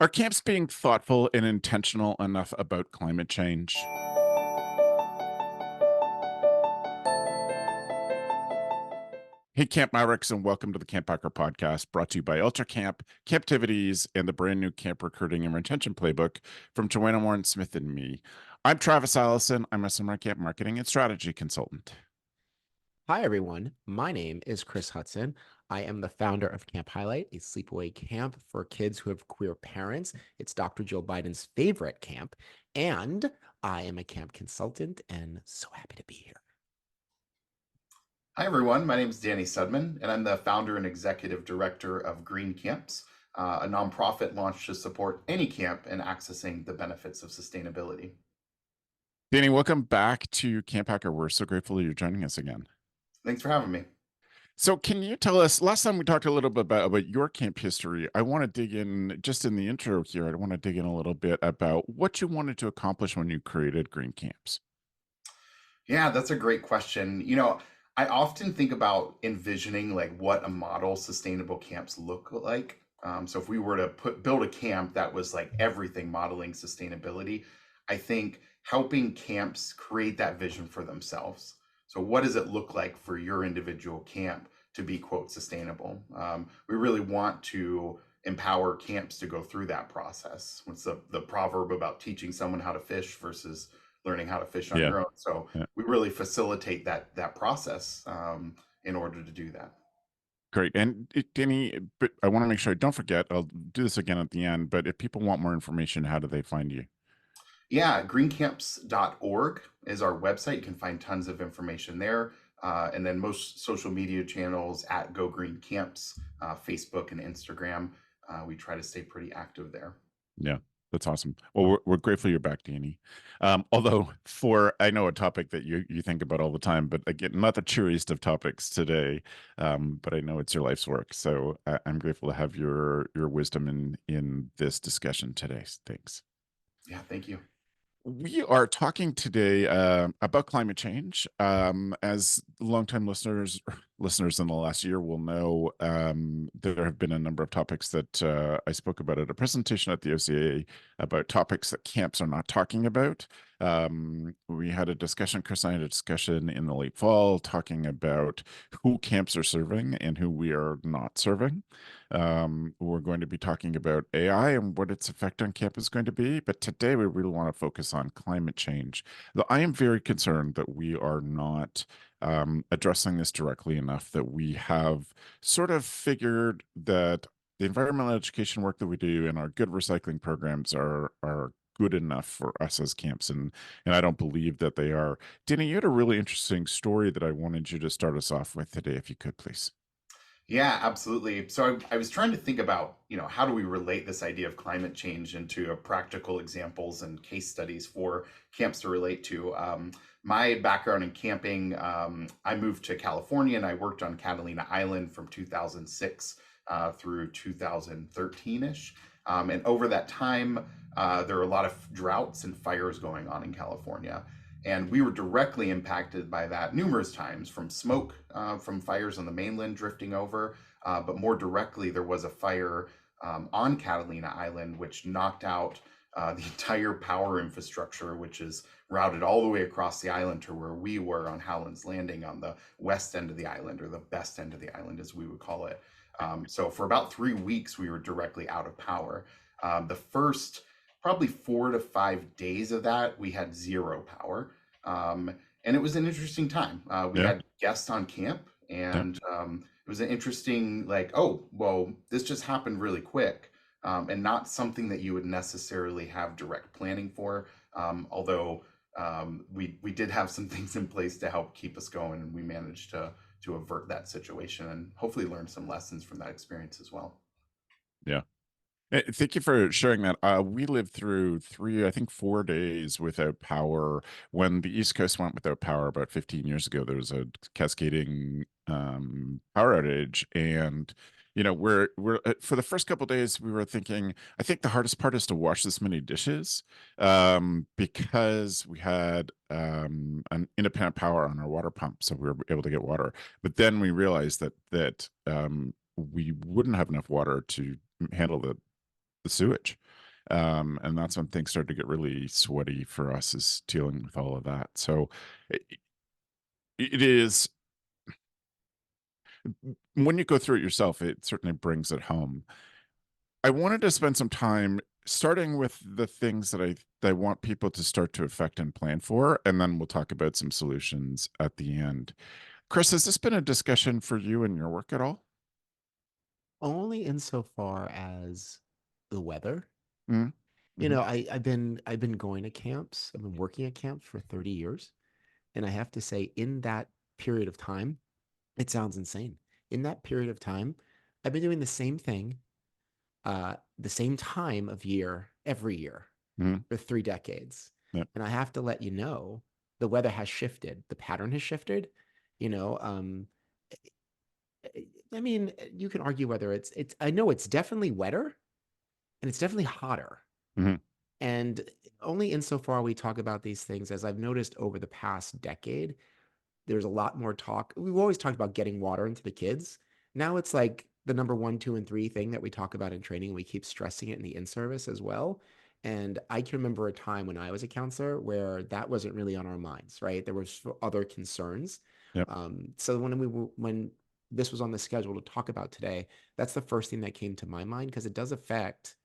Are camps being thoughtful and intentional enough about climate change? Hey, Camp Mavericks, and welcome to the CampHacker podcast, brought to you by Ultra Camp, Captivities, and the brand new camp recruiting and retention playbook from Joanna Warren Smith and me. I'm Travis Allison. I'm a summer camp marketing and strategy consultant. Hi, everyone. My name is Chris Hudson. I am the founder of Camp Highlight, a sleepaway camp for kids who have queer parents. It's Dr. Joe Biden's favorite camp. And I am a camp consultant and so happy to be here. Hi, everyone. My name is Danny Sudman, and I'm the founder and executive director of Green Camps, a nonprofit launched to support any camp in accessing the benefits of sustainability. Danny, welcome back to CampHacker. We're so grateful you're joining us again. Thanks for having me. So can you tell us, last time we talked a little bit about your camp history. I want to dig in, just in the intro here, I want to dig in a little bit about what you wanted to accomplish when you created Green Camps. Yeah, that's a great question. I often think about envisioning like what a model sustainable camps look like. So if we were to build a camp that was like everything modeling sustainability, I think helping camps create that vision for themselves. So what does it look like for your individual camp to be, quote, sustainable? We really want to empower camps to go through that process. What's the proverb about teaching someone how to fish versus learning how to fish on your own? So we really facilitate that process in order to do that. Great. And Danny, but I want to make sure I don't forget, I'll do this again at the end, but if people want more information, how do they find you? Yeah, greencamps.org is our website. You can find tons of information there. And then most social media channels at Go Green Camps, Facebook and Instagram. We try to stay pretty active there. Yeah, that's awesome. Well, we're grateful you're back, Danny. Although I know a topic that you think about all the time, but again, not the cheeriest of topics today. But I know it's your life's work. So I'm grateful to have your wisdom in this discussion today. Thanks. Yeah, thank you. We are talking today about climate change. As longtime listeners in the last year will know, there have been a number of topics that I spoke about at a presentation at the OCA about topics that camps are not talking about. We had a discussion, Chris and I had a discussion in the late fall talking about who camps are serving and who we are not serving. We're going to be talking about AI and what its effect on camp is going to be. But today we really want to focus on climate change. Though I am very concerned that we are not addressing this directly enough, that we have sort of figured that the environmental education work that we do and our good recycling programs are good enough for us as camps, and I don't believe that they are. Danny, you had a really interesting story that I wanted you to start us off with today, if you could, please. Yeah, absolutely. So I was trying to think about, how do we relate this idea of climate change into practical examples and case studies for camps to relate to. My background in camping, I moved to California and I worked on Catalina Island from 2006 through 2013-ish. And over that time, there were a lot of droughts and fires going on in California. And we were directly impacted by that numerous times, from smoke from fires on the mainland drifting over. But more directly, there was a fire on Catalina Island, which knocked out the entire power infrastructure, which is routed all the way across the island to where we were on Howland's Landing on the west end of the island, or the best end of the island, as we would call it. So for about 3 weeks, we were directly out of power. The first probably 4 to 5 days of that, we had zero power. And it was an interesting time. We had guests on camp, and it was an interesting, like, oh, well, this just happened really quick, and not something that you would necessarily have direct planning for. Although we did have some things in place to help keep us going, and we managed to avert that situation and hopefully learn some lessons from that experience as well. Yeah. Thank you for sharing that. We lived through 3, I think 4 days without power. When the East Coast went without power about 15 years ago, there was a cascading power outage. And, we're for the first couple of days, we were thinking, I think the hardest part is to wash this many dishes, because we had an independent power on our water pump, so we were able to get water. But then we realized that we wouldn't have enough water to handle the sewage. And that's when things start to get really sweaty for us, is dealing with all of that. So it, it is, when you go through it yourself, it certainly brings it home. I wanted to spend some time starting with the things that I want people to start to affect and plan for, and then we'll talk about some solutions at the end. Chris, has this been a discussion for you in your work at all? Only insofar as the weather. Mm, You mhm, know, I've been going to camps. I've been working at camps for 30 years. And I have to say, in that period of time, it sounds insane. In that period of time, I've been doing the same thing, the same time of year every year mhm, for 3 decades. yep, And I have to let you know, the weather has shifted. The pattern has shifted. You know, I mean, you can argue whether it's. I know it's definitely wetter and it's definitely hotter. mhm, And only insofar we talk about these things, as I've noticed over the past decade, there's a lot more talk. We've always talked about getting water into the kids. Now it's like the number one, two, and three thing that we talk about in training. We keep stressing it in the in-service as well. And I can remember a time when I was a counselor where that wasn't really on our minds, right? There was other concerns. yep, So when this was on the schedule to talk about today, that's the first thing that came to my mind, because it does affect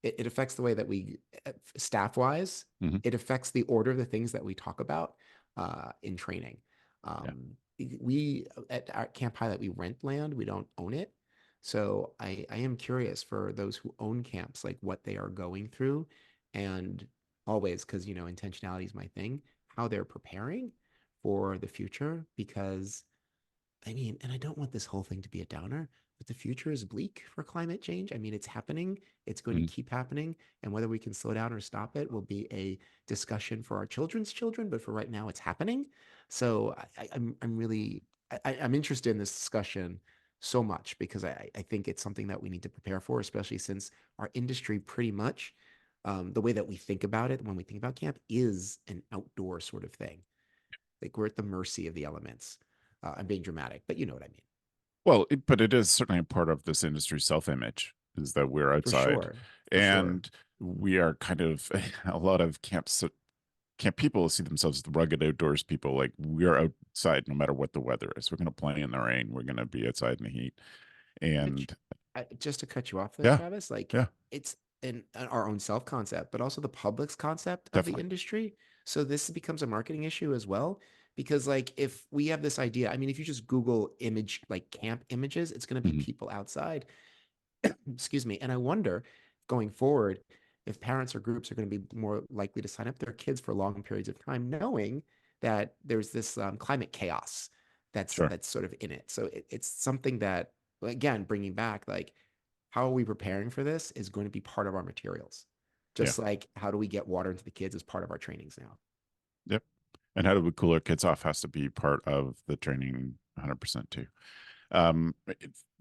it affects the way that we, staff wise, mhm, it affects the order of the things that we talk about in training. yeah. We at our Camp Pilot, we rent land, we don't own it. So I am curious for those who own camps, like what they are going through, and always, because intentionality is my thing, how they're preparing for the future. Because I mean, and I don't want this whole thing to be a downer, but the future is bleak for climate change. I mean, it's happening, it's going to Mhm. keep happening, and whether we can slow down or stop it will be a discussion for our children's children. But for right now, it's happening. So I'm really I'm interested in this discussion so much, because I think it's something that we need to prepare for, especially since our industry pretty much, the way that we think about it when we think about camp, is an outdoor sort of thing. Like, we're at the mercy of the elements. I'm being dramatic, but you know what I mean. Well, but it is certainly a part of this industry's self-image, is that we're For outside, sure. For sure. and we are kind of a lot of camp people see themselves as the rugged outdoors people. Like, we're outside no matter what the weather is. We're going to play in the rain. We're going to be outside in the heat. But And just to cut you off there, yeah, Travis, like, yeah, it's in our own self concept, but also the public's concept of the definitely. industry. So this becomes a marketing issue as well. Because, like, if we have this idea, I mean, if you just Google image, like camp images, it's going to be Mhm. people outside. Excuse me. And I wonder, going forward, if parents or groups are going to be more likely to sign up their kids for long periods of time, knowing that there's this climate chaos Sure. that's sort of in it. So it's something that, again, bringing back, like, how are we preparing for this is going to be part of our materials. Yeah. Just like, how do we get water into the kids as part of our trainings now? Yep. And how do we cool our kids off has to be part of the training 100% too.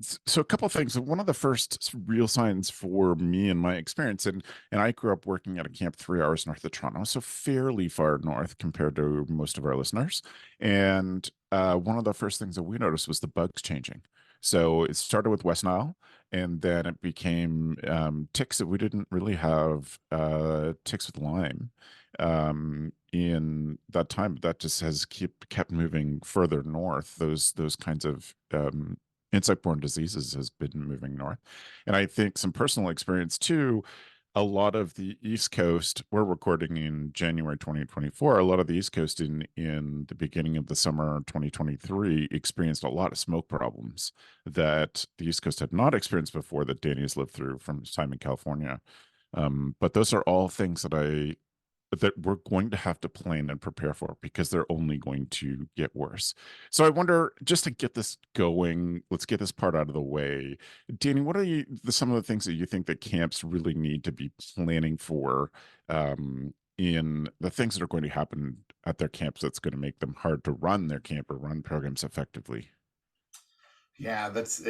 So a couple of things. One of the first real signs for me in my experience, and I grew up working at a camp 3 hours north of Toronto, so fairly far north compared to most of our listeners. And one of the first things that we noticed was the bugs changing. So it started with West Nile, and then it became ticks that we didn't really have, ticks with Lyme in that time. That just has kept moving further north. Those kinds of insect-borne diseases has been moving north. And I think some personal experience too, a lot of the East Coast, we're recording in January 2024, a lot of the East Coast in the beginning of the summer 2023 experienced a lot of smoke problems that the East Coast had not experienced before, that Danny has lived through from his time in California. But those are all things that we're going to have to plan and prepare for, because they're only going to get worse. So I wonder, just to get this going, let's get this part out of the way. Danny, what are some of the things that you think that camps really need to be planning for, in the things that are going to happen at their camps that's going to make them hard to run their camp or run programs effectively? Yeah, that's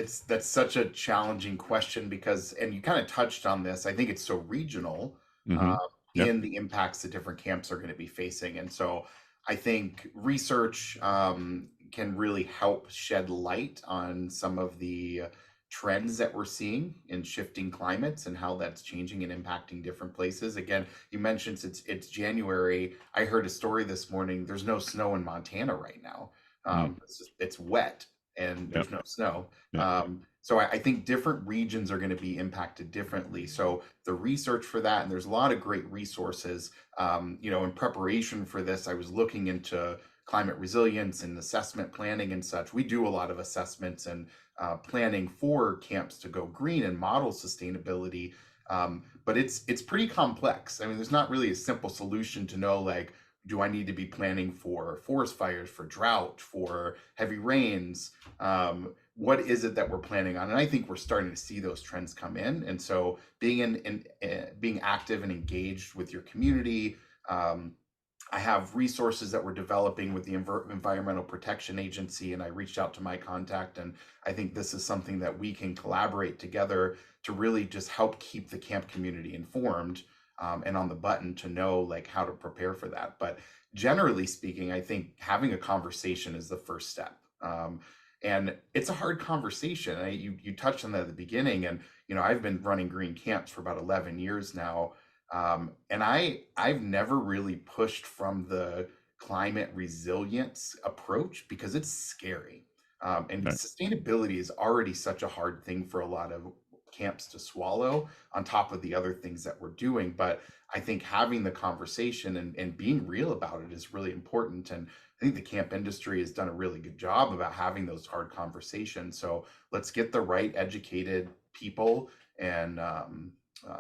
such a challenging question because, and you kind of touched on this. I think it's so regional Mm-hmm. Yep. in the impacts that different camps are going to be facing, and so I think research can really help shed light on some of the trends that we're seeing in shifting climates and how that's changing and impacting different places. Again, you mentioned it's January. I heard a story this morning. There's no snow in Montana right now. Mm. It's wet and Yep. there's no snow. Yep. So I think different regions are going to be impacted differently. So the research for that, and there's a lot of great resources. In preparation for this, I was looking into climate resilience and assessment planning and such. We do a lot of assessments and planning for camps to go green and model sustainability. But it's pretty complex. I mean, there's not really a simple solution to know, like, do I need to be planning for forest fires, for drought, for heavy rains? What is it that we're planning on? And I think we're starting to see those trends come in. And so being active and engaged with your community, I have resources that we're developing with the Environmental Protection Agency, and I reached out to my contact, and I think this is something that we can collaborate together to really just help keep the camp community informed, and on the button to know like how to prepare for that. But generally speaking, I think having a conversation is the first step. And it's a hard conversation. You touched on that at the beginning, and I've been running green camps for about 11 years now. And I've never really pushed from the climate resilience approach because it's scary. And Right. sustainability is already such a hard thing for a lot of camps to swallow on top of the other things that we're doing. But I think having the conversation and being real about it is really important. And I think the camp industry has done a really good job about having those hard conversations. So let's get the right educated people and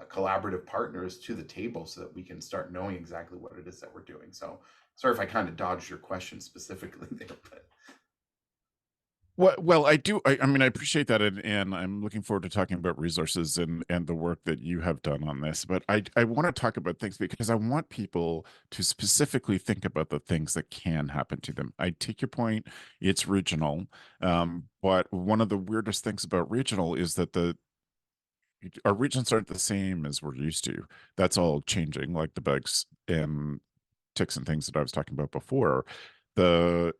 collaborative partners to the table so that we can start knowing exactly what it is that we're doing. So sorry if I kind of dodged your question specifically there, but Well, I do. I mean, I appreciate that, and I'm looking forward to talking about resources and the work that you have done on this. But I want to talk about things because I want people to specifically think about the things that can happen to them. I take your point; it's regional, but one of the weirdest things about regional is that our regions aren't the same as we're used to. That's all changing, like the bugs and ticks and things that I was talking about before. The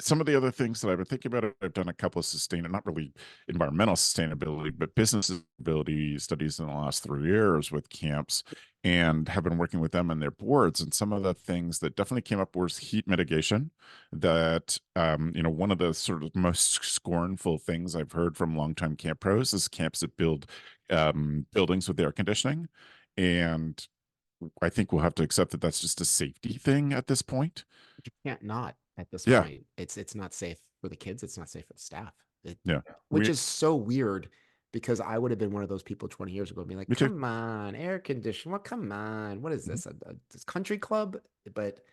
Some of the other things that I've been thinking about, I've done a couple of not really environmental sustainability, but business sustainability studies in the last 3 years with camps, and have been working with them and their boards. And some of the things that definitely came up was heat mitigation. That, one of the sort of most scornful things I've heard from longtime camp pros is camps that build buildings with air conditioning. And I think we'll have to accept that that's just a safety thing at this point. You can't not at this Yeah. point. It's not safe for the kids. It's not safe for the staff. Yeah. Which is so weird because I would have been one of those people 20 years ago being like, Me too. come on, air condition. Well, come on. What is Mhm. this? This country club? But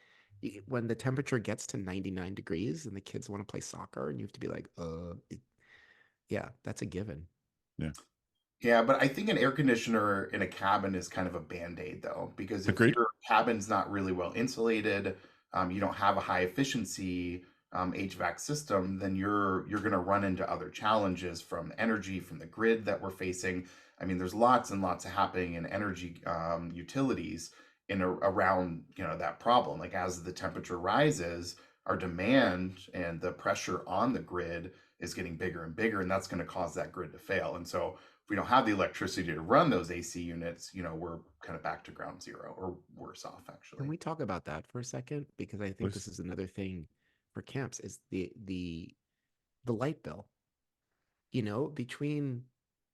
when the temperature gets to 99 degrees and the kids want to play soccer and you have to be like, yeah, that's a given. Yeah. yeah, but I think an air conditioner in a cabin is kind of a band-aid though, because if Agreed. your cabin's not really well insulated, you don't have a high efficiency HVAC system, then you're going to run into other challenges from energy, from the grid that we're facing. I mean, there's lots and lots of happening in energy utilities around that problem. Like as the temperature rises, our demand and the pressure on the grid is getting bigger and bigger, and that's going to cause that grid to fail. And so if we don't have the electricity to run those AC units, we're kind of back to ground zero or worse off, Can actually. we talk about that for a second? Because I think Please. this is another thing for camps is the light bill. Between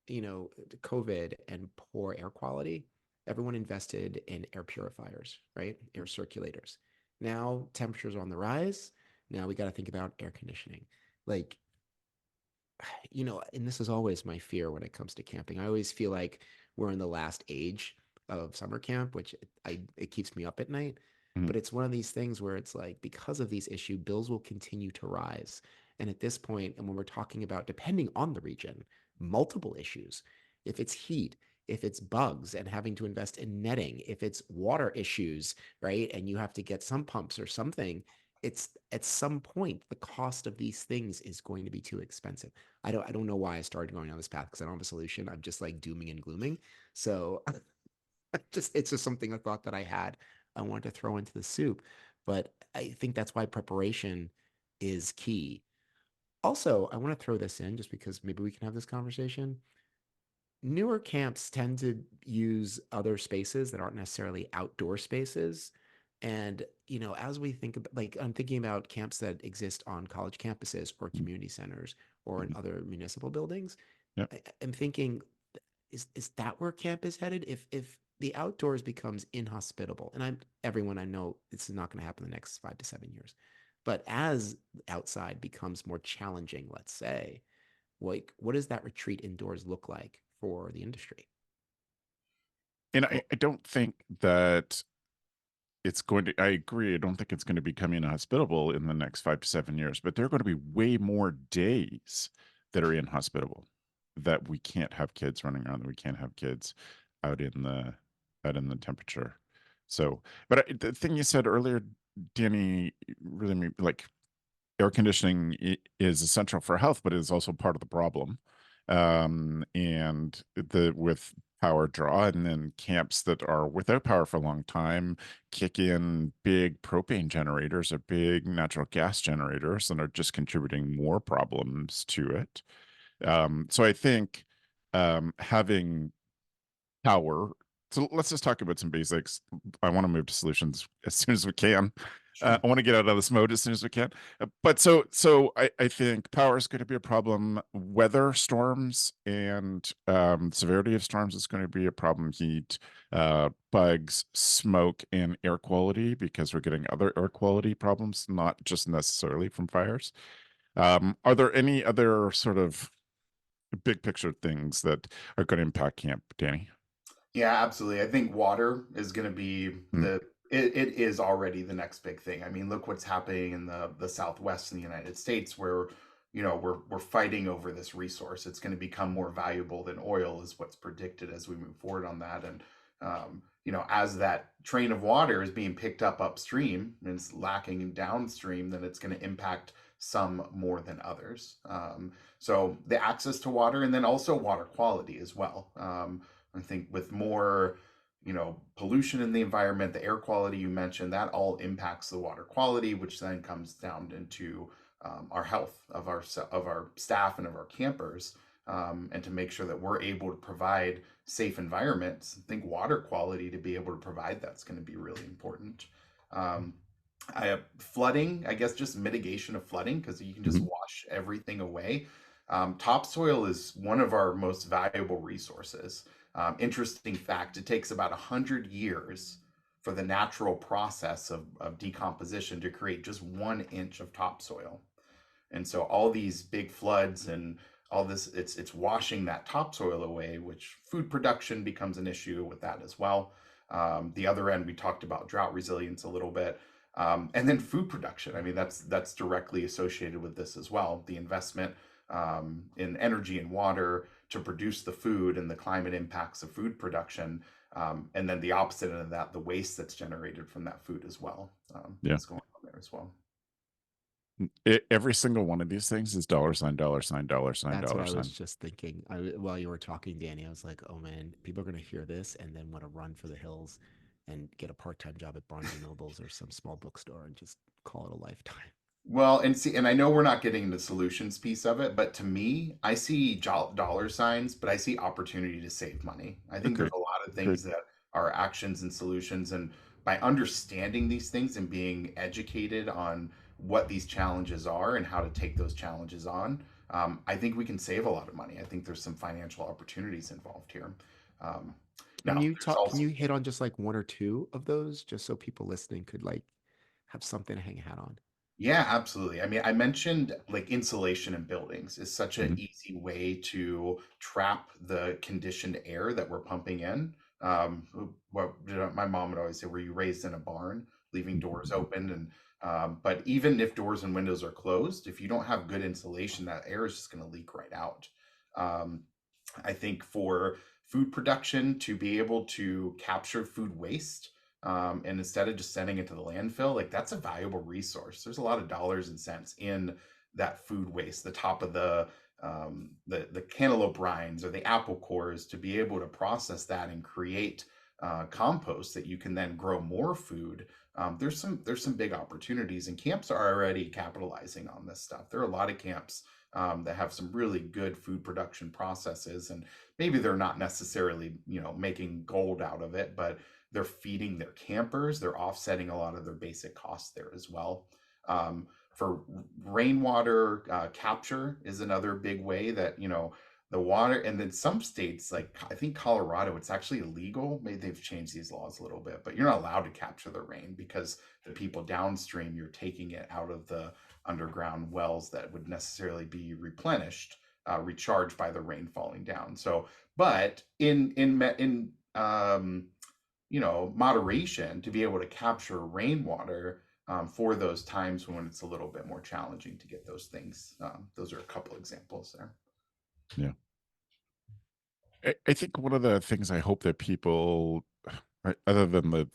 the COVID and poor air quality, everyone invested in air purifiers, right? Air circulators. Now temperatures are on the rise. Now we got to think about air conditioning. Like, and this is always my fear when it comes to camping. I always feel like we're in the last age of summer camp, which it keeps me up at night. Mhm. But it's one of these things where it's like because of these issues, bills will continue to rise. And at this point, and when we're talking about depending on the region, multiple issues, if it's heat, if it's bugs and having to invest in netting, if it's water issues, right? And you have to get some pumps or something, it's at some point the cost of these things is going to be too expensive. I don't know why I started going down this path because I don't have a solution. I'm just like dooming and glooming. So it's just something I thought that I had I wanted to throw into the soup. But I think that's why preparation is key. Also, I want to throw this in just because maybe we can have this conversation. Newer camps tend to use other spaces that aren't necessarily outdoor spaces. And, as we think about, like, I'm thinking about camps that exist on college campuses or community centers or in Mhm. other municipal buildings. Yep. I'm thinking, is that where camp is headed? If the outdoors becomes inhospitable, and everyone, I know this is not going to happen in the next 5 to 7 years, but as outside becomes more challenging, let's say, like, what does that retreat indoors look like for the industry? And Well, I don't think that it's going to, I agree. I don't think it's going to become inhospitable in the next 5 to 7 years, but there are going to be way more days that are inhospitable, that we can't have kids running around, that we can't have kids out in the temperature. So, but the thing you said earlier, Danny, really made, like, air conditioning is essential for health, but it is also part of the problem. And the with power draw, and then camps that are without power for a long time kick in big propane generators or big natural gas generators and are just contributing more problems to it. So I think having power. So let's just talk about some basics. I want to move to solutions as soon as we can. sure. I want to get out of this mode as soon as we can. But I think power is going to be a problem. Weather, storms, and severity of storms is going to be a problem. Heat, bugs, smoke, and air quality, because we're getting other air quality problems, not just necessarily from fires. Are there any other sort of big picture things that are going to impact camp, Danny? Yeah, absolutely. I think water is going to be Mm, it is already the next big thing. I mean, look what's happening in the Southwest in the United States, where we're fighting over this resource. It's going to become more valuable than oil, is what's predicted as we move forward on that. And as that train of water is being picked up upstream and it's lacking in downstream, then it's going to impact some more than others. So the access to water, and then also water quality as well. I think with more, pollution in the environment, the air quality you mentioned, that all impacts the water quality, which then comes down into our health of our staff and of our campers, and to make sure that we're able to provide safe environments. I think water quality, to be able to provide that's going to be really important. Um, Flooding, I guess, just mitigation of flooding, because you can just mhm. wash everything away. Topsoil is one of our most valuable resources. Interesting fact, it takes about 100 years for the natural process of decomposition to create just 1 inch of topsoil. And so all these big floods and all this, it's washing that topsoil away, which food production becomes an issue with that as well. The other end, we talked about drought resilience a little bit. And then food production. I mean, that's directly associated with this as well. The investment in energy and water to produce the food, and the climate impacts of food production. And then the opposite of that, the waste that's generated from that food as well, Yeah. is going on there as well. Every single one of these things is dollar sign, dollar sign, dollar sign, That's what dollar I was sign. just thinking. While you were talking, Danny, I was like, oh man, people are going to hear this and then want to run for the hills and get a part-time job at Barnes and Nobles or some small bookstore and just call it a lifetime. Well, and see, and I know we're not getting into the solutions piece of it, but to me, I see dollar signs, but I see opportunity to save money. I think there's Agreed. a lot of Agreed. things that are actions and solutions, and by understanding these things and being educated on what these challenges are and how to take those challenges on, I think we can save a lot of money. I think there's some financial opportunities involved here. Um, Can Now, you there's talk, can also you hit on just like one or two of those just so people listening could like have something to hang a hat on? Yeah, absolutely. I mean, I mentioned like insulation in buildings is such an Mhm. easy way to trap the conditioned air that we're pumping in. What my mom would always say, "Were you raised in a barn, leaving doors open?" And but even if doors and windows are closed, if you don't have good insulation, that air is just going to leak right out. Um, I think for food production, to be able to capture food waste, and instead of just sending it to the landfill, like, that's a valuable resource. There's a lot of dollars and cents in that food waste, the top of the cantaloupe rinds or the apple cores, to be able to process that and create compost that you can then grow more food. There's some big opportunities, and camps are already capitalizing on this stuff. There are a lot of camps that have some really good food production processes, and maybe they're not necessarily making gold out of it, but they're feeding their campers. They're offsetting a lot of their basic costs there as well. For rainwater capture is another big way that the water, and then some states, like I think Colorado, it's actually illegal. Maybe they've changed these laws a little bit, but you're not allowed to capture the rain because the people downstream, you're taking it out of the underground wells that would necessarily be replenished, recharged by the rain falling down. So, but in moderation, to be able to capture rainwater for those times when it's a little bit more challenging to get those things. Those are a couple examples there. Yeah. I think one of the things I hope that people, other than the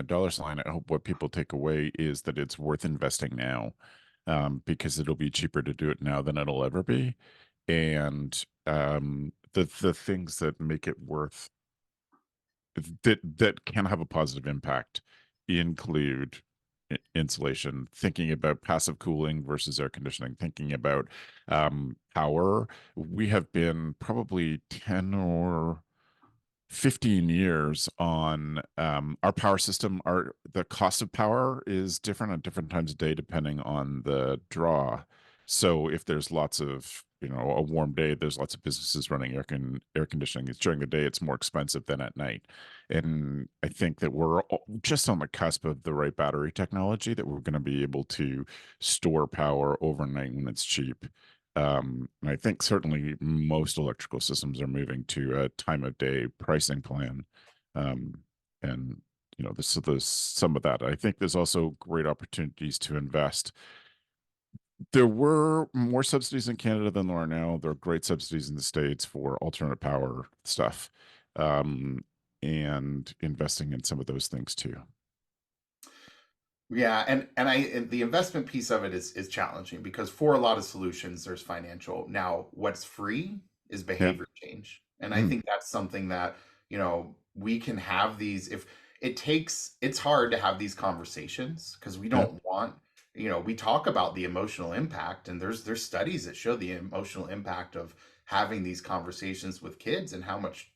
dollar sign, I hope what people take away is that it's worth investing now, because it'll be cheaper to do it now than it'll ever be. And the things that make it worth, that can have a positive impact, include insulation, thinking about passive cooling versus air conditioning, thinking about power. We have been probably 10 or 15 years on our power system. The cost of power is different at different times of day depending on the draw. So if there's lots of, a warm day, there's lots of businesses running air conditioning. It's during the day, it's more expensive than at night. And I think that we're just on the cusp of the right battery technology, that we're going to be able to store power overnight when it's cheap. And I think certainly most electrical systems are moving to a time of day pricing plan. And there's some of that. I think there's also great opportunities to invest. There were more subsidies in Canada than there are now. There are great subsidies in the States for alternate power stuff, and investing in some of those things too. Yeah, and the investment piece of it is challenging because for a lot of solutions there's financial. Now, what's free is Yeah. behavior change. And I think that's something that, we can have these. If it's hard to have these conversations because we Yeah. don't want, we talk about the emotional impact, and there's studies that show the emotional impact of having these conversations with kids and how much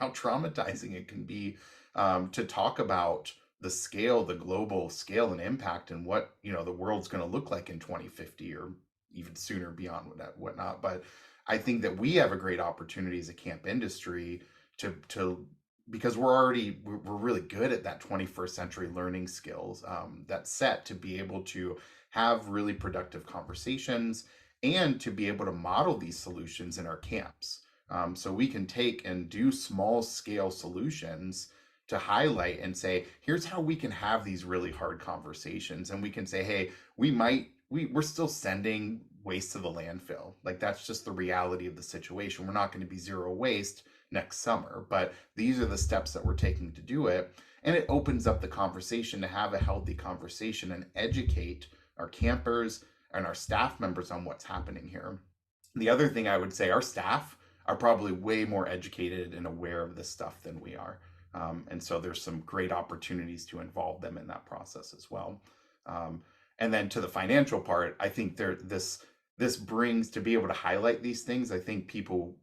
how traumatizing it can be, to talk about the global scale and impact, and what the world's going to look like in 2050 or even sooner beyond whatnot. But I think that we have a great opportunity as a camp industry to because we're really good at that 21st century learning skills, that set to be able to have really productive conversations and to be able to model these solutions in our camps. So we can take and do small scale solutions to highlight and say, here's how we can have these really hard conversations. And we can say, hey, we're still sending waste to the landfill. Like, that's just the reality of the situation. We're not going to be zero waste next summer, but these are the steps that we're taking to do it. And it opens up the conversation to have a healthy conversation and educate our campers and our staff members on what's happening here. The other thing I would say, our staff are probably way more educated and aware of this stuff than we are. And so there's some great opportunities to involve them in that process as well. And then to the financial part, I think this brings, to be able to highlight these things. I think people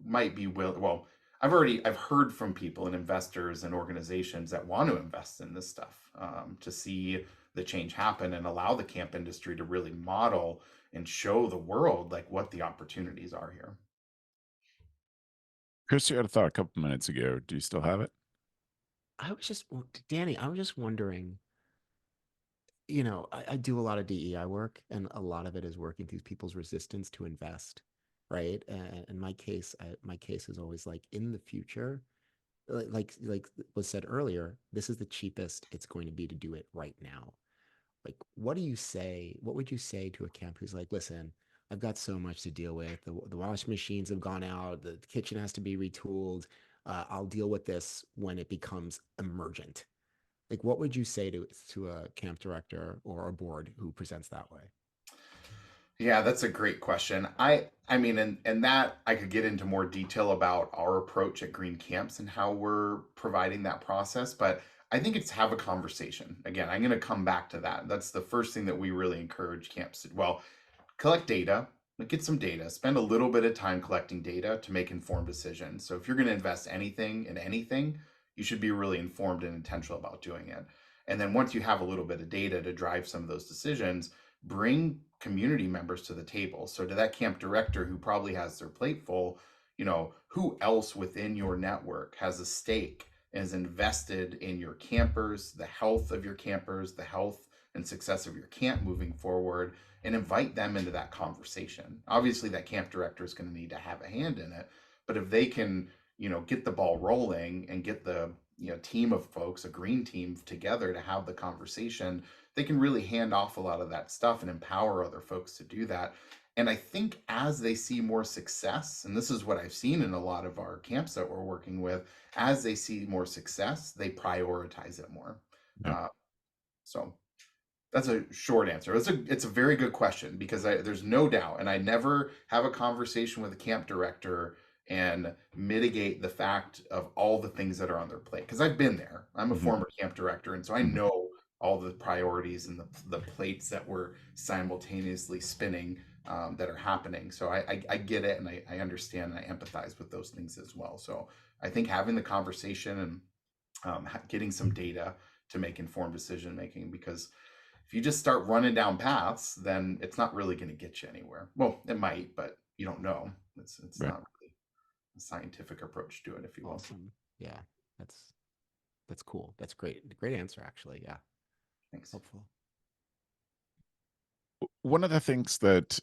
might be well. I've heard from people and investors and organizations that want to invest in this stuff, to see the change happen and allow the camp industry to really model and show the world like what the opportunities are here. Chris, you had a thought a couple minutes ago. Do you still have it? Danny, I was just wondering, I do a lot of DEI work, and a lot of it is working through people's resistance to invest, right? And my case is always like, in the future, like was said earlier, this is the cheapest it's going to be to do it right now. Like, what would you say to a camp who's like, listen, I've got so much to deal with. The washing machines have gone out. The kitchen has to be retooled. I'll deal with this when it becomes emergent. Like, what would you say to a camp director or a board who presents that way? Yeah, that's a great question. I mean, and that I could get into more detail about our approach at Green Camps and how we're providing that process, but I think it's have a conversation. Again, I'm going to come back to that. That's the first thing that we really encourage camps to, well, collect data, like get some data, spend a little bit of time collecting data to make informed decisions. So if you're going to invest anything in anything, you should be really informed and intentional about doing it. And then once you have a little bit of data to drive some of those decisions, bring community members to the table. So to that camp director who probably has their plate full, who else within your network has a stake and is invested in your campers, the health of your campers, the health and success of your camp moving forward, and invite them into that conversation. Obviously, that camp director is going to need to have a hand in it, but if they can, get the ball rolling and get the team of folks, a green team together to have the conversation, they can really hand off a lot of that stuff and empower other folks to do that. And I think as they see more success, and this is what I've seen in a lot of our camps that we're working with, as they see more success, they prioritize it more. Yeah. So that's a short answer. It's a very good question because there's no doubt, and I never have a conversation with a camp director and mitigate the fact of all the things that are on their plate. Because I've been there. I'm a former camp director, and so I know all the priorities and the plates that were simultaneously spinning that are happening. So I get it, and I understand, and I empathize with those things as well. So I think having the conversation and getting some data to make informed decision making, because if you just start running down paths, then it's not really going to get you anywhere. Well, it might, but you don't know. It's Right. not really a scientific approach to it, if you will. Awesome. Yeah, that's cool. That's great. Great answer, actually. Yeah, Thanks. helpful. One of the things that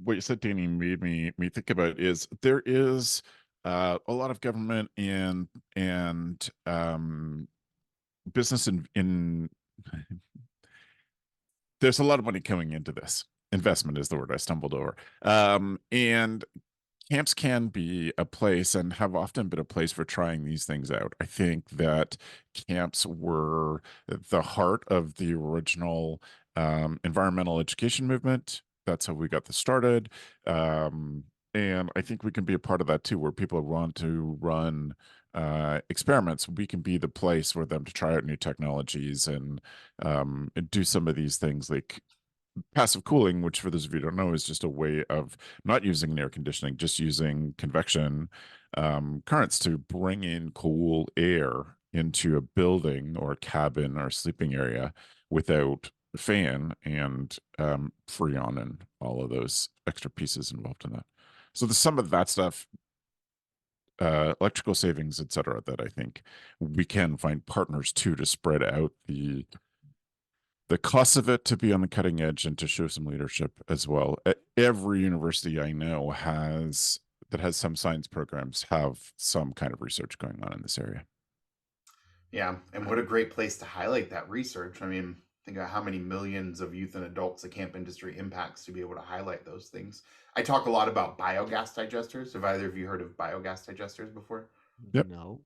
what you said, Danny, made me think about is there is a lot of government and business in there's a lot of money coming into this. Investment is the word I stumbled over. And camps can be a place and have often been a place for trying these things out. I think that camps were the heart of the original environmental education movement. That's how we got this started. And I think we can be a part of that too, where people want to run experiments. We can be the place for them to try out new technologies and do some of these things like passive cooling, which for those of you who don't know is just a way of not using air conditioning, just using convection currents to bring in cool air into a building or a cabin or a sleeping area without a fan and freon and all of those extra pieces involved in that. So there's some of that stuff, electrical savings, etc., that I think we can find partners to spread out the cost of it, to be on the cutting edge and to show some leadership as well. Every university I know that has some science programs have some kind of research going on in this area. Yeah, and what a great place to highlight that research. I mean, think about how many millions of youth and adults the camp industry impacts to be able to highlight those things. I talk a lot about biogas digesters. Have either of you heard of biogas digesters before? Yep. No.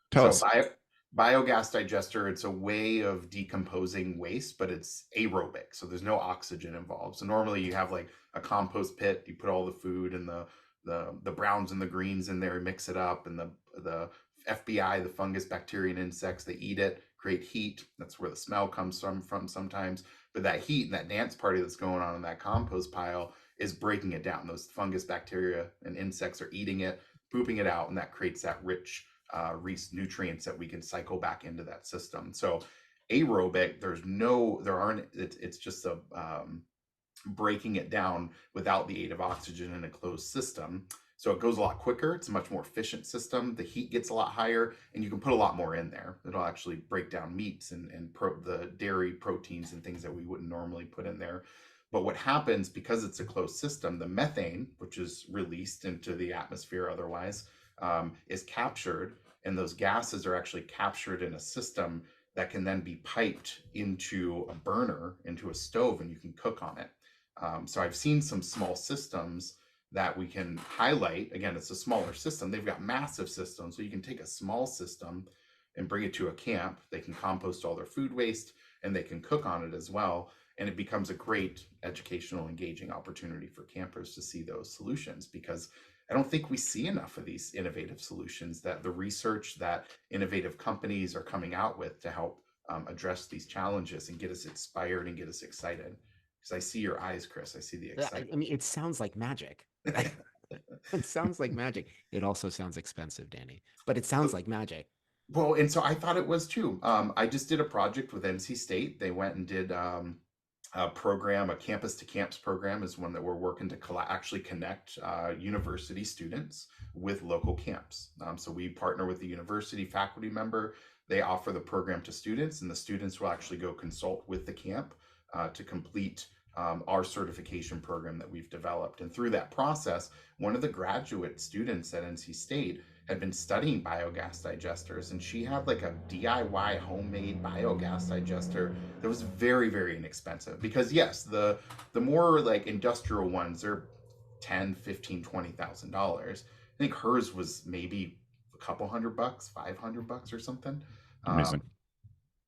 Tell So us. biogas digester, it's a way of decomposing waste, but it's aerobic. So there's no oxygen involved. So normally you have like a compost pit, you put all the food and the browns and the greens in there, mix it up, and the FBI, the fungus, bacteria, and insects, they eat it, create heat. That's where the smell comes from sometimes. But that heat and that dance party that's going on in that compost pile is breaking it down. Those fungus, bacteria, and insects are eating it, pooping it out, and that creates that rich nutrients that we can cycle back into that system. So aerobic, it's just a breaking it down without the aid of oxygen in a closed system. So it goes a lot quicker. It's a much more efficient system. The heat gets a lot higher, and you can put a lot more in there. It'll actually break down meats and the dairy proteins and things that we wouldn't normally put in there. But what happens, because it's a closed system, the methane, which is released into the atmosphere otherwise, is captured, and those gases are actually captured in a system that can then be piped into a burner, into a stove, and you can cook on it. So I've seen some small systems that we can highlight. Again, it's a smaller system. They've got massive systems, so you can take a small system and bring it to a camp. They can compost all their food waste, and they can cook on it as well. And it becomes a great educational, engaging opportunity for campers to see those solutions, because I don't think we see enough of these innovative solutions, that the research that innovative companies are coming out with to help address these challenges and get us inspired and get us excited. Because I see your eyes, Chris. I see the excitement. I mean, it sounds like magic. It sounds like magic. It also sounds expensive, Danny, but it sounds like magic. Well, and so I thought it was too. I just did a project with NC State. They went and did a program, a campus to camps program is one that we're working to actually connect university students with local camps. So we partner with the university faculty member. They offer the program to students, and the students will actually go consult with the camp to complete our certification program that we've developed. And through that process, one of the graduate students at NC State had been studying biogas digesters, and she had like a DIY homemade biogas digester that was very, very inexpensive. Because yes, the more like industrial ones are 10, 15, $20,000. I think hers was maybe a couple $100, $500 or something. Amazing.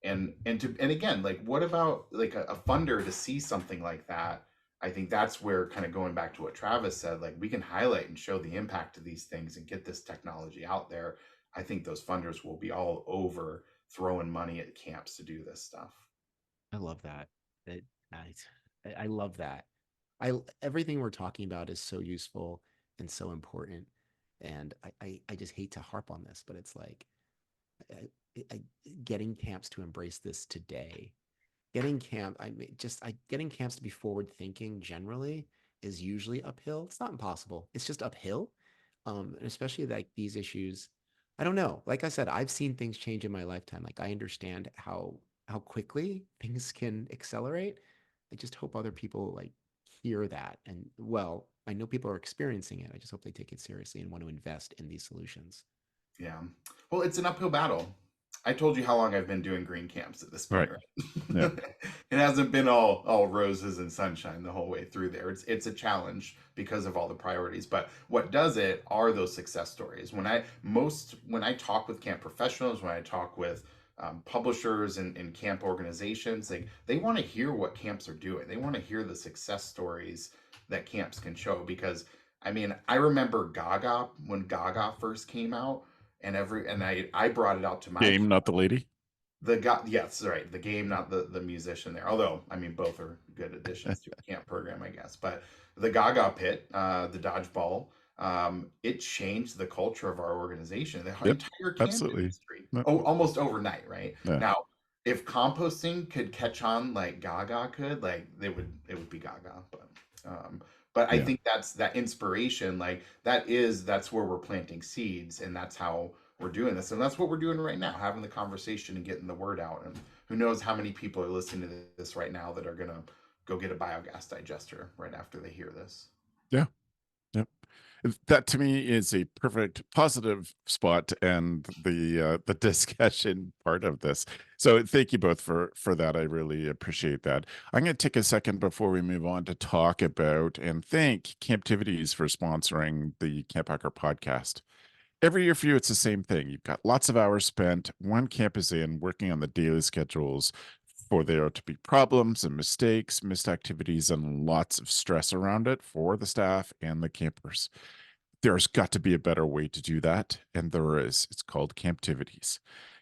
And again, like, what about like a funder to see something like that? I think that's where, kind of going back to what Travis said, like, we can highlight and show the impact of these things and get this technology out there. I think those funders will be all over throwing money at camps to do this stuff. I love that. I love that. Everything we're talking about is so useful and so important. And I just hate to harp on this, but it's like getting camps to embrace this today. Getting camps to be forward thinking generally is usually uphill. It's not impossible. It's just uphill. And especially like these issues. I don't know. Like I said, I've seen things change in my lifetime. Like I understand how quickly things can accelerate. I just hope other people like hear that. And well, I know people are experiencing it. I just hope they take it seriously and want to invest in these solutions. Yeah. Well, it's an uphill battle. I told you how long I've been doing green camps at this point, right? Yeah. It hasn't been all roses and sunshine the whole way through there. It's a challenge because of all the priorities. But what does it are those success stories. When I talk with camp professionals, when I talk with publishers and camp organizations, like, they want to hear what camps are doing. They want to hear the success stories that camps can show. Because I mean, I remember Gaga, when Gaga first came out, and I brought it out to my Game, not the lady. Yes, right, the game, not the musician there. Although I mean, both are good additions to a camp program, I guess. But the Gaga pit, the dodgeball, it changed the culture of our organization, the entire camp Absolutely. industry. Yep. Oh, almost overnight, right? Yeah. Now, if composting could catch on like Gaga could, like, it would be Gaga. But I Yeah. think that's that inspiration, like, that's where we're planting seeds, and that's how we're doing this. And that's what we're doing right now, having the conversation and getting the word out. And who knows how many people are listening to this right now that are going to go get a biogas digester right after they hear this. Yeah. Yep. That to me is a perfect positive spot to end the discussion part of this. So thank you both for that. I really appreciate that. I'm going to take a second before we move on to talk about and thank Camptivities for sponsoring the CampHacker podcast. Every year for you, it's the same thing. You've got lots of hours spent. One camp is in working on the daily schedules for there to be problems and mistakes, missed activities, and lots of stress around it for the staff and the campers. There's got to be a better way to do that, and there is. It's called Camptivities.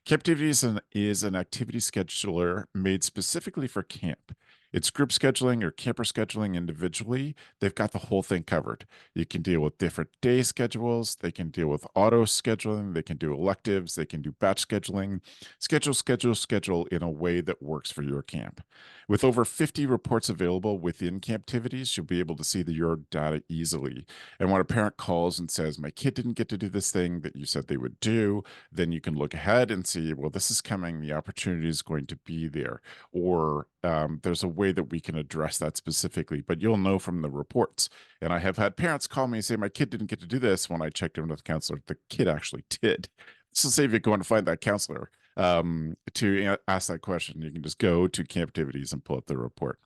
Camptivities is an activity scheduler made specifically for camp. It's group scheduling or camper scheduling individually. They've got the whole thing covered. You can deal with different day schedules. They can deal with auto scheduling. They can do electives. They can do batch scheduling. Schedule in a way that works for your camp. With over 50 reports available within Camptivities, you'll be able to see your data easily. And when a parent calls and says, my kid didn't get to do this thing that you said they would do, then you can look ahead and see, well, this is coming. The opportunity is going to be there. Or there's a way that we can address that specifically, but you'll know from the reports. And I have had parents call me and say, my kid didn't get to do this. When I checked in with the counselor, the kid actually did. This will save you going to find that counselor to ask that question. You can just go to Camptivities and pull up the report.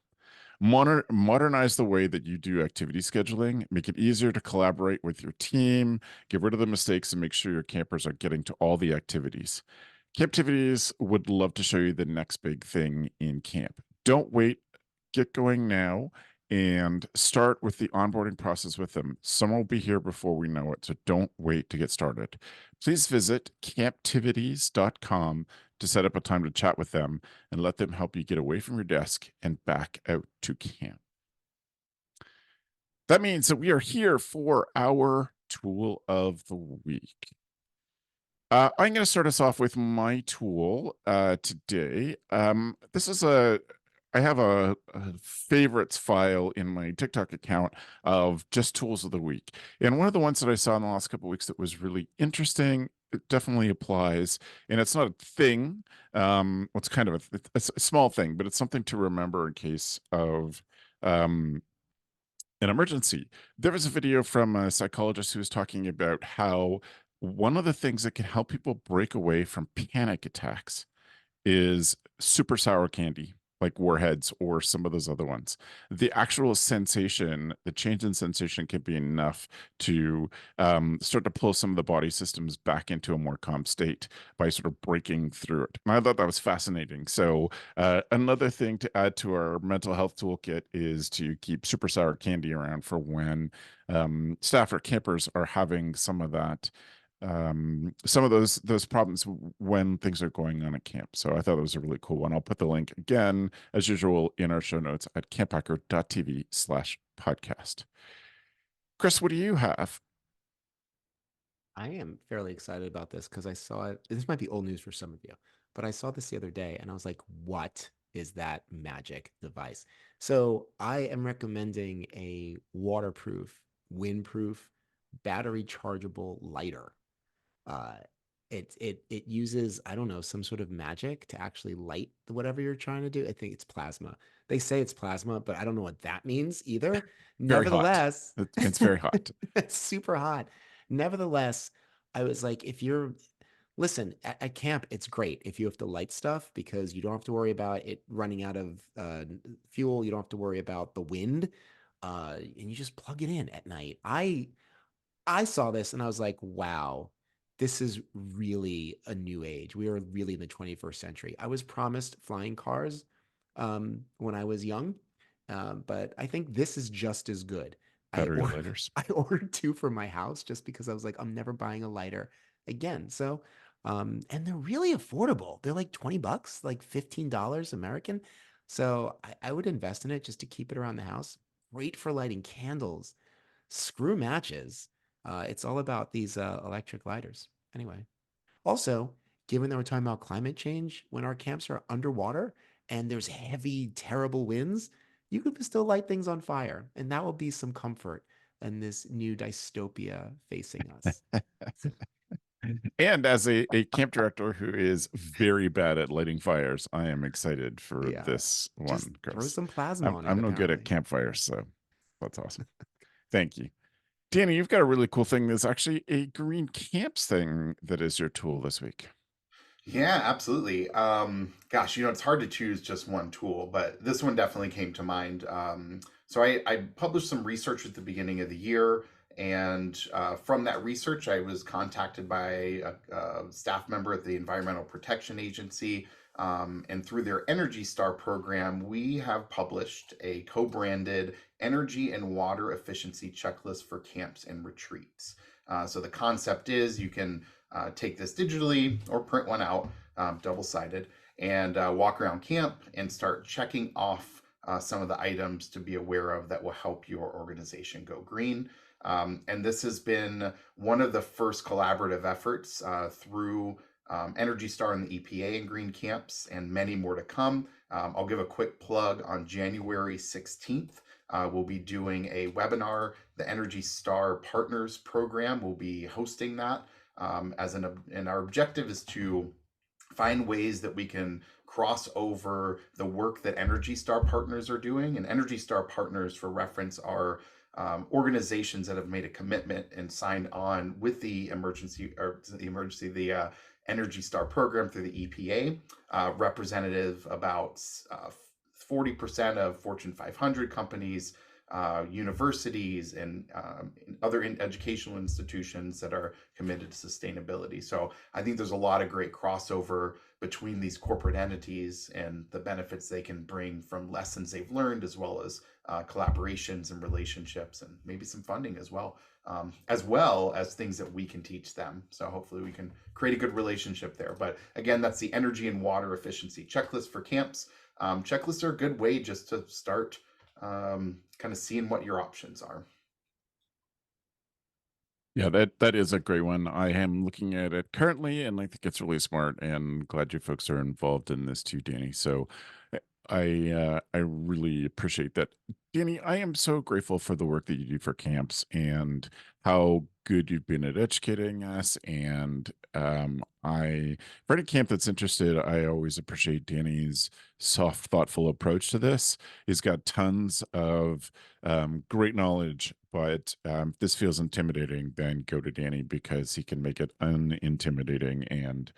Modernize the way that you do activity scheduling, make it easier to collaborate with your team, get rid of the mistakes, and make sure your campers are getting to all the activities. Camptivities would love to show you the next big thing in camp. Don't wait get going now and start with the onboarding process with them. Someone will be here before we know it, so don't wait to get started. Please visit camptivities.com to set up a time to chat with them and let them help you get away from your desk and back out to camp. That means that we are here for our tool of the week. I'm going to start us off with my tool today. I have a favorites file in my TikTok account of just tools of the week. And one of the ones that I saw in the last couple of weeks that was really interesting, it definitely applies. And it's not a thing. It's kind of it's a small thing, but it's something to remember in case of an emergency. There was a video from a psychologist who was talking about how one of the things that can help people break away from panic attacks is super sour candy, like Warheads or some of those other ones. The actual sensation, the change in sensation can be enough to start to pull some of the body systems back into a more calm state by sort of breaking through it. And I thought that was fascinating. So another thing to add to our mental health toolkit is to keep super sour candy around for when staff or campers are having some of those problems when things are going on at camp. So I thought it was a really cool one. I'll put the link again, as usual, in our show notes at camphacker.tv/podcast. Chris, what do you have? I am fairly excited about this because I saw it. This might be old news for some of you, but I saw this the other day and I was like, what is that magic device? So I am recommending a waterproof, windproof, battery chargeable lighter. Uh, it uses, I don't know, some sort of magic to actually light whatever you're trying to do. I think it's plasma. They say it's plasma, but I don't know what that means either. Very hot. Nevertheless, It's very hot. it's super hot. Nevertheless, I was like, if you're listen at camp, it's great if you have to light stuff because you don't have to worry about it running out of fuel. You don't have to worry about the wind, and you just plug it in at night. I saw this and I was like, wow, this is really a new age. We are really in the 21st century. I was promised flying cars when I was young, but I think this is just as good. Battery lighters. I ordered two for my house just because I was like, I'm never buying a lighter again. So, and they're really affordable. They're like $20, like $15 American. So I would invest in it just to keep it around the house. Great for lighting candles. Screw matches. It's all about these electric lighters. Anyway, also, given that we're talking about climate change, when our camps are underwater and there's heavy, terrible winds, you could still light things on fire, and that will be some comfort in this new dystopia facing us. And as a camp director who is very bad at lighting fires, I am excited for Yeah, this just one, throw Chris. some plasma on it, I'm no good at apparently. campfires, so that's awesome. Thank you. Danny, you've got a really cool thing. There's actually a green camps thing that is your tool this week. Yeah, absolutely. Gosh, it's hard to choose just one tool, but this one definitely came to mind. So I published some research at the beginning of the year, and from that research, I was contacted by a staff member at the Environmental Protection Agency. And through their Energy Star program, we have published a co-branded energy and water efficiency checklist for camps and retreats. So the concept is you can take this digitally or print one out, double-sided, and walk around camp and start checking off some of the items to be aware of that will help your organization go green. And this has been one of the first collaborative efforts through Energy Star and the EPA and Green Camps, and many more to come. I'll give a quick plug. On January 16th, we'll be doing a webinar. The Energy Star Partners Program will be hosting that. And our objective is to find ways that we can cross over the work that Energy Star Partners are doing. And Energy Star Partners, for reference, are organizations that have made a commitment and signed on with the Energy Star program through the EPA, representative about 40% of Fortune 500 companies, universities, and other educational institutions that are committed to sustainability. So I think there's a lot of great crossover between these corporate entities and the benefits they can bring from lessons they've learned, as well collaborations and relationships, and maybe some funding as well as things that we can teach them. So hopefully we can create a good relationship there. But again, that's the energy and water efficiency checklist for camps. Checklists are a good way just to start kind of seeing what your options are. Yeah, that is a great one. I am looking at it currently, and I think it's really smart. And glad you folks are involved in this too, Danny. So, I really appreciate that, Danny. I am so grateful for the work that you do for camps and how good you've been at educating us. And for any camp that's interested, I always appreciate Danny's soft, thoughtful approach to this. He's got tons of great knowledge, but if this feels intimidating, then go to Danny because he can make it unintimidating, and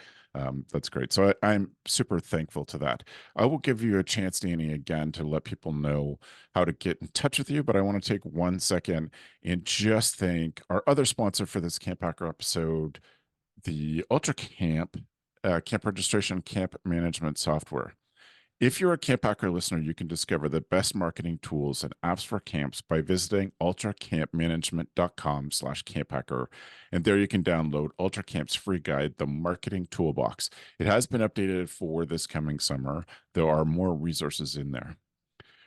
that's great. So I'm super thankful to that. I will give you a chance, Danny, again to let people know how to get in touch with you, but I want to take 1 second and just thank our other sponsor for this Camp Hacker episode, the Ultra Camp, camp registration, camp management software. If you're a CampHacker listener, you can discover the best marketing tools and apps for camps by visiting ultracampmanagement.com/camphacker. And there you can download UltraCamp's free guide, The Marketing Toolbox. It has been updated for this coming summer. There are more resources in there.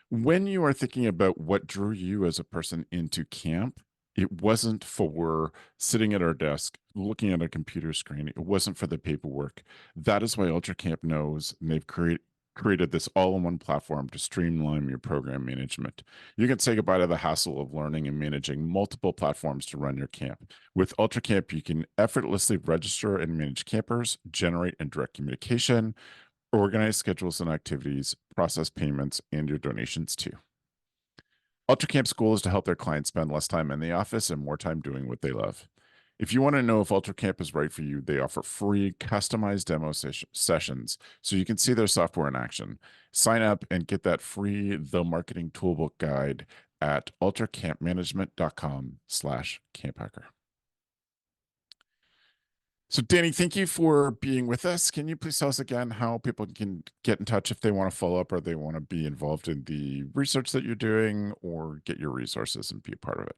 When you are thinking about what drew you as a person into camp, it wasn't for sitting at our desk, looking at a computer screen. It wasn't for the paperwork. That is why UltraCamp knows, and they've created this all-in-one platform to streamline your program management. You can say goodbye to the hassle of learning and managing multiple platforms to run your camp. With UltraCamp, you can effortlessly register and manage campers, generate and direct communication, organize schedules and activities, process payments, and your donations too. UltraCamp's goal is to help their clients spend less time in the office and more time doing what they love. If you want to know if UltraCamp is right for you, they offer free customized demo sessions so you can see their software in action. Sign up and get that free The Marketing Toolbook guide at ultracampmanagement.com/camphacker. So, Danny, thank you for being with us. Can you please tell us again how people can get in touch if they want to follow up or they want to be involved in the research that you're doing or get your resources and be a part of it?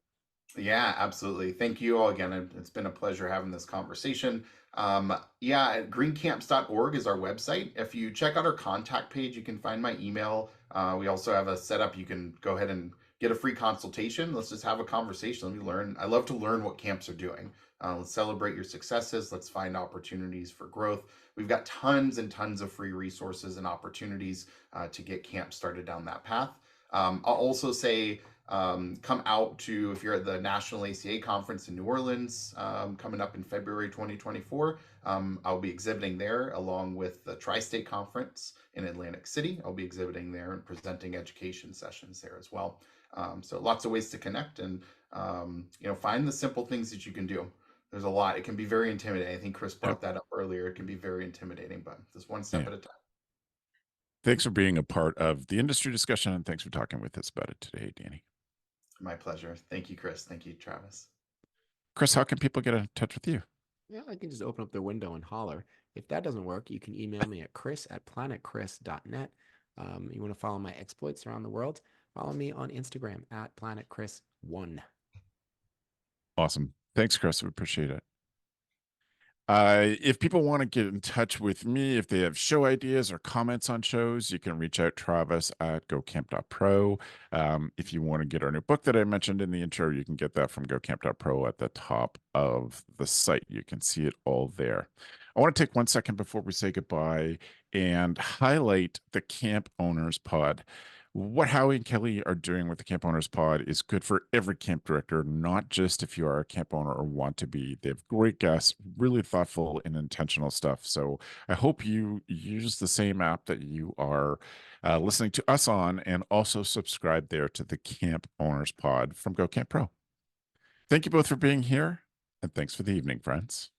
Yeah, absolutely. Thank you all again. It's been a pleasure having this conversation. Yeah, greencamps.org is our website. If you check out our contact page, you can find my email. We also have a setup. You can go ahead and get a free consultation. Let's just have a conversation. Let me learn. I love to learn what camps are doing. Let's celebrate your successes. Let's find opportunities for growth. We've got tons and tons of free resources and opportunities to get camp started down that path. I'll also say, come out to, if you're at the National ACA Conference in New Orleans coming up in February 2024, I'll be exhibiting there along with the Tri-State Conference in Atlantic City. I'll be exhibiting there and presenting education sessions there as well. So lots of ways to connect and find the simple things that you can do. There's a lot. It can be very intimidating. I think Chris brought that up earlier. It can be very intimidating, but just one step at a time. Thanks for being a part of the industry discussion, and thanks for talking with us about it today, Danny. My pleasure. Thank you, Chris. Thank you, Travis. Chris, how can people get in touch with you? Yeah, I can just open up their window and holler. If that doesn't work, you can email me at chris@planetchris.net. You want to follow my exploits around the world? Follow me on Instagram at planetchris1. Awesome. Thanks, Chris. We appreciate it. If people want to get in touch with me, if they have show ideas or comments on shows, you can reach out Travis at gocamp.pro. If you want to get our new book that I mentioned in the intro, you can get that from gocamp.pro at the top of the site. You can see it all there. I want to take 1 second before we say goodbye and highlight the Camp Owners Pod. What Howie and Kelly are doing with the Camp Owners Pod is good for every camp director, not just if you are a camp owner or want to be. They have great guests, really thoughtful and intentional stuff. So I hope you use the same app that you are listening to us on and also subscribe there to the Camp Owners Pod from Go Camp Pro. Thank you both for being here, and thanks for the evening, friends.